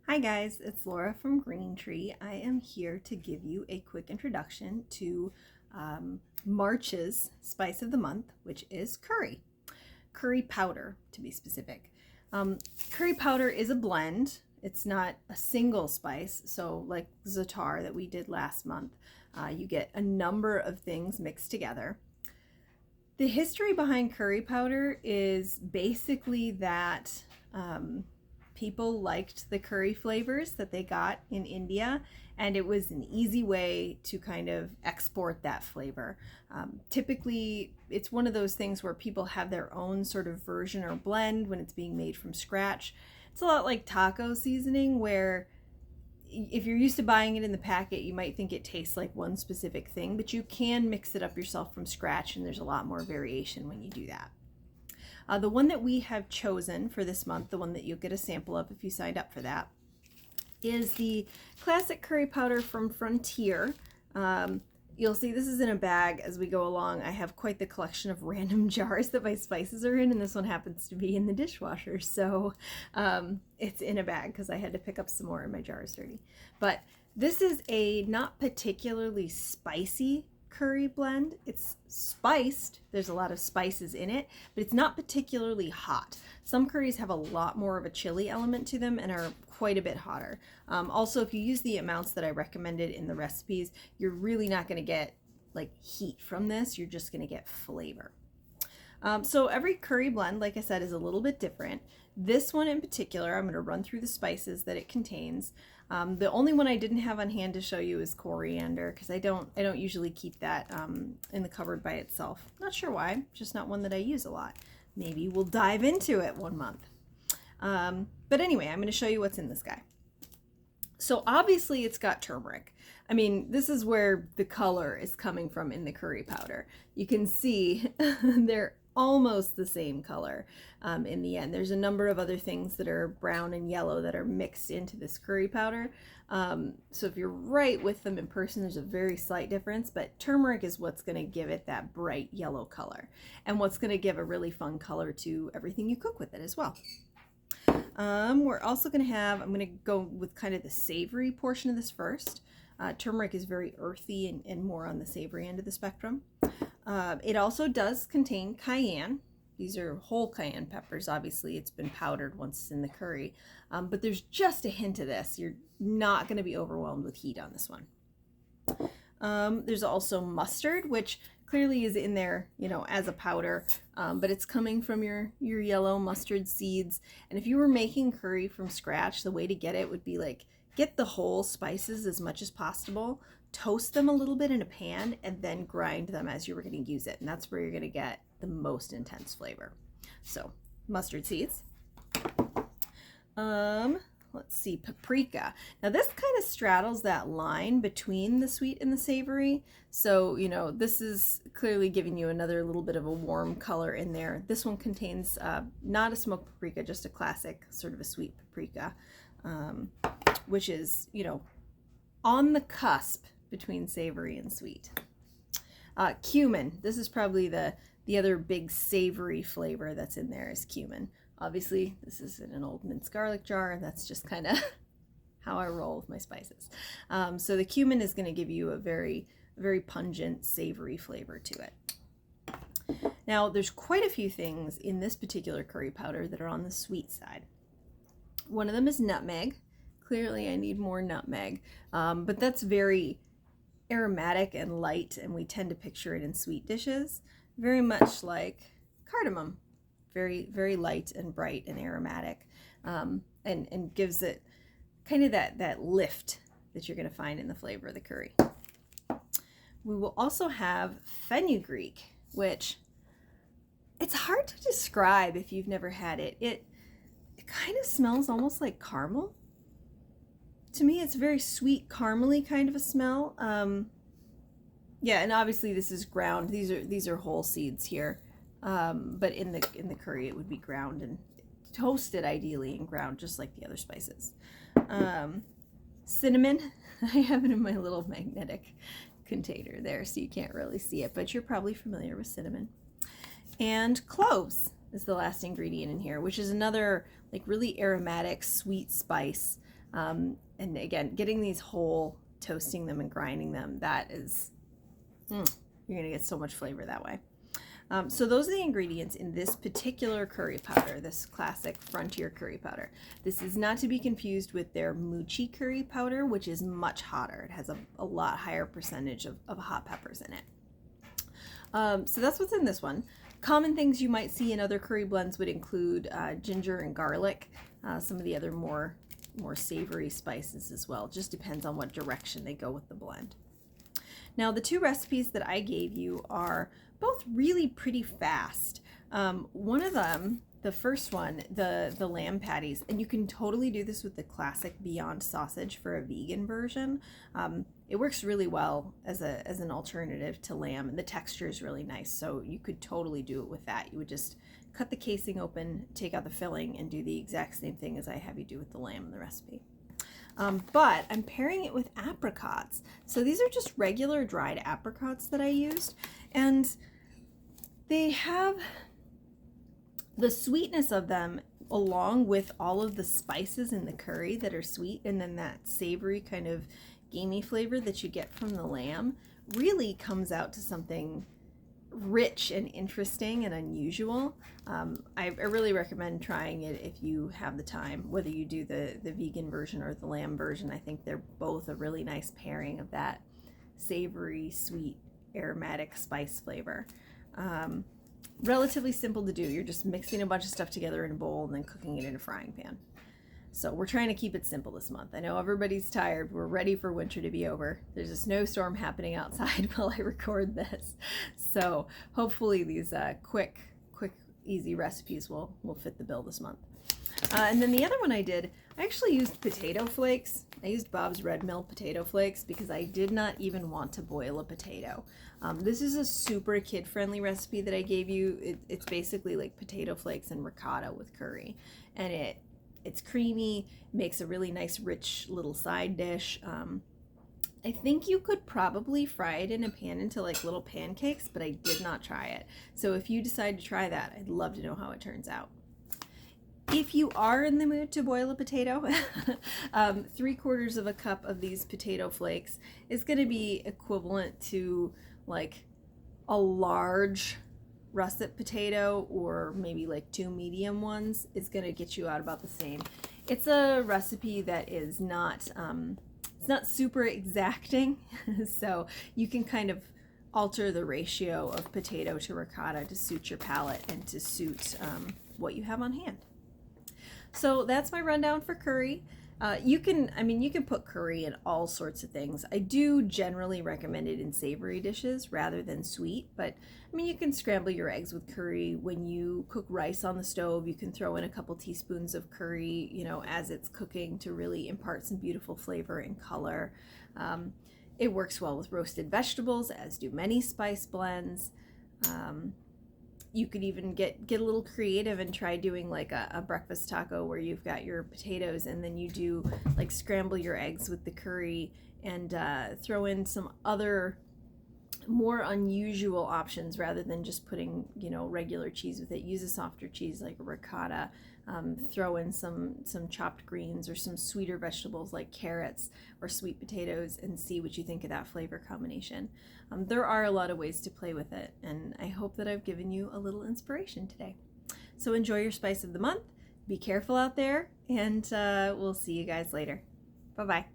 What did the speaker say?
Hi guys, it's Laura from Green Tree. I am here to give you a quick introduction to March's spice of the month, which is curry. Curry powder, to be specific. Curry powder is a blend. It's not a single spice, so like za'atar that we did last month, you get a number of things mixed together. The history behind curry powder is basically that people liked the curry flavors that they got in India, and it was an easy way to kind of export that flavor. Typically, it's one of those things where people have their own sort of version or blend when it's being made from scratch. It's a lot like taco seasoning, where if you're used to buying it in the packet, you might think it tastes like one specific thing, but you can mix it up yourself from scratch, and there's a lot more variation when you do that. The one that we have chosen for this month, the one that you'll get a sample of if you signed up for that, is the classic curry powder from Frontier. You'll see this is in a bag as we go along. I have quite the collection of random jars that my spices are in, and this one happens to be in the dishwasher. So it's in a bag because I had to pick up some more and my jar is dirty. But this is a not particularly spicy curry blend. It's spiced. There's a lot of spices in it, but it's not particularly hot. Some curries have a lot more of a chili element to them and are quite a bit hotter. Also, if you use the amounts that I recommended in the recipes, you're really not going to get like heat from this. You're just going to get flavor. So every curry blend, like I said, is a little bit different. This one in particular, I'm going to run through the spices that it contains. The only one I didn't have on hand to show you is coriander, because I don't usually keep that in the cupboard by itself. Not sure why, just not one that I use a lot. Maybe we'll dive into it one month. But anyway, I'm going to show you what's in this guy. So obviously it's got turmeric. I mean, this is where the color is coming from in the curry powder. You can see they're almost the same color in the end. There's a number of other things that are brown and yellow that are mixed into this curry powder. So if you're right with them in person, there's a very slight difference, but turmeric is what's going to give it that bright yellow color and what's going to give a really fun color to everything you cook with it as well. We're also going to have, I'm going to go with kind of the savory portion of this first. Turmeric is very earthy and more on the savory end of the spectrum. It also does contain cayenne. These are whole cayenne peppers. Obviously, it's been powdered once it's in the curry. But there's just a hint of this. You're not going to be overwhelmed with heat on this one. There's also mustard, which clearly is in there, you know, as a powder, but it's coming from your yellow mustard seeds. And if you were making curry from scratch, the way to get it would be like, get the whole spices as much as possible, toast them a little bit in a pan, and then grind them as you were going to use it. And that's where you're going to get the most intense flavor. So mustard seeds. Let's see, paprika. Now this kind of straddles that line between the sweet and the savory. So, you know, this is clearly giving you another little bit of a warm color in there. This one contains not a smoked paprika, just a classic sort of a sweet paprika, which is, you know, on the cusp between savory and sweet. Cumin. This is probably the other big savory flavor that's in there is cumin. Obviously, this is in an old minced garlic jar, and that's just kind of how I roll with my spices. So the cumin is going to give you a very, very pungent, savory flavor to it. Now, there's quite a few things in this particular curry powder that are on the sweet side. One of them is nutmeg. Clearly, I need more nutmeg, but that's very aromatic and light, and we tend to picture it in sweet dishes, very much like cardamom. Very, very light and bright and aromatic, and gives it kind of that lift that you're going to find in the flavor of the curry. We will also have fenugreek, which it's hard to describe if you've never had it. It kind of smells almost like caramel. To me, it's a very sweet, caramely kind of a smell. Yeah, and obviously this is ground. These are whole seeds here. But in the curry it would be ground and toasted ideally and ground just like the other spices. Cinnamon, I have it in my little magnetic container there so you can't really see it, but you're probably familiar with cinnamon. And cloves is the last ingredient in here, which is another like really aromatic sweet spice. And again, getting these whole, toasting them and grinding them, that is, you're gonna get so much flavor that way. So those are the ingredients in this particular curry powder, this classic Frontier curry powder. This is not to be confused with their Muchi curry powder, which is much hotter. It has a lot higher percentage of hot peppers in it. So that's what's in this one. Common things you might see in other curry blends would include ginger and garlic, some of the other more savory spices as well. Just depends on what direction they go with the blend. Now, the two recipes that I gave you are both really pretty fast. One of them, the first one, the lamb patties, and you can totally do this with the classic Beyond sausage for a vegan version. It works really well as an alternative to lamb, and the texture is really nice, so you could totally do it with that. You would just cut the casing open, take out the filling, and do the exact same thing as I have you do with the lamb in the recipe. But I'm pairing it with apricots. So these are just regular dried apricots that I used, and they have the sweetness of them along with all of the spices in the curry that are sweet, and then that savory kind of gamey flavor that you get from the lamb really comes out to something rich and interesting and unusual. I really recommend trying it if you have the time, whether you do the vegan version or the lamb version. I think they're both a really nice pairing of that savory, sweet, aromatic spice flavor. Relatively simple to do. You're just mixing a bunch of stuff together in a bowl and then cooking it in a frying pan. So we're trying to keep it simple this month. I know everybody's tired. We're ready for winter to be over. There's a snowstorm happening outside while I record this. So hopefully these quick, easy recipes will fit the bill this month. And then the other one I actually used potato flakes. I used Bob's Red Mill potato flakes because I did not even want to boil a potato. This is a super kid-friendly recipe that I gave you. It's basically like potato flakes and ricotta with curry. And it's creamy, makes a really nice rich little side dish. I think you could probably fry it in a pan into like little pancakes, but I did not try it. So if you decide to try that, I'd love to know how it turns out. If you are in the mood to boil a potato, 3/4 of a cup of these potato flakes is going to be equivalent to like a large russet potato, or maybe like 2 medium ones. Is going to get you out about the same. It's a recipe that is not it's not super exacting, so you can kind of alter the ratio of potato to ricotta to suit your palate and to suit what you have on hand. So that's my rundown for curry. You can put curry in all sorts of things. I do generally recommend it in savory dishes rather than sweet, but I mean, you can scramble your eggs with curry. When you cook rice on the stove, you can throw in a couple teaspoons of curry, as it's cooking to really impart some beautiful flavor and color. It works well with roasted vegetables, as do many spice blends. You could even get a little creative and try doing like a breakfast taco where you've got your potatoes and then you do like scramble your eggs with the curry and throw in some other more unusual options rather than just putting regular cheese with it. Use a softer cheese like ricotta. Throw in some chopped greens or some sweeter vegetables like carrots or sweet potatoes and see what you think of that flavor combination. There are a lot of ways to play with it, and I hope that I've given you a little inspiration today. So enjoy your spice of the month. Be careful out there, and we'll see you guys later. Bye-bye.